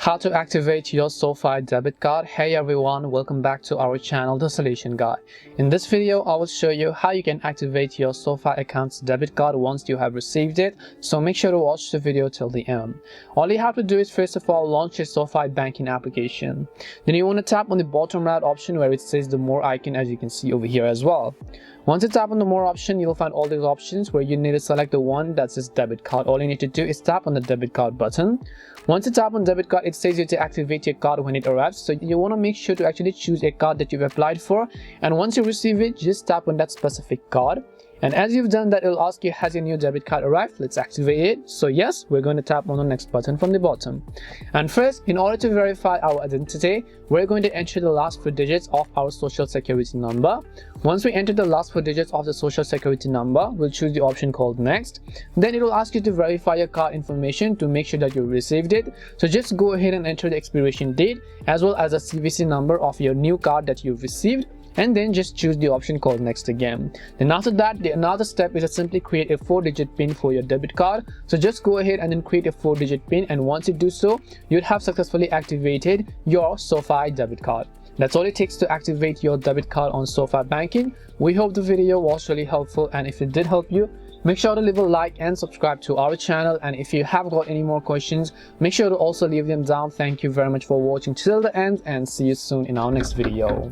How to activate your Sofi debit card. Hey everyone, welcome back to our channel, The Solution Guy. In this video, I will show you how you can activate your Sofi account's debit card once you have received it. So make sure to watch the video till the end. All you have to do is first of all launch your Sofi banking application. Then you want to tap on the bottom right option where it says the more icon, as you can see over here as well. Once you tap on the more option, you'll find all these options where you need to select the one that says debit card. All you need to do is tap on the debit card button. Once you tap on debit card, it says you to activate your card when it arrives. So you want to make sure to actually choose a card that you've applied for. And once you receive it, just tap on that specific card. And as you've done that, it'll ask you, has your new debit card arrived? Let's activate it. So yes, we're going to tap on the next button from the bottom. And first, in order to verify our identity, we're going to enter the last 4 digits of our social security number. Once we enter the last 4 digits of the social security number, we'll choose the option called next. Then it will ask you to verify your card information to make sure that you received it. So just go ahead and enter the expiration date as well as the CVC number of your new card that you've received. And then just choose the option called next again. Then after that, another step is to simply create a 4-digit pin for your debit card. So just go ahead and then create a 4-digit pin, and once you do so, you'd have successfully activated your Sofi debit card. That's all it takes to activate your debit card on Sofi banking. We hope the video was really helpful, and if it did help you, make sure to leave a like and subscribe to our channel. And if you have got any more questions, make sure to also leave them down. Thank you very much for watching till the end, and see you soon in our next video.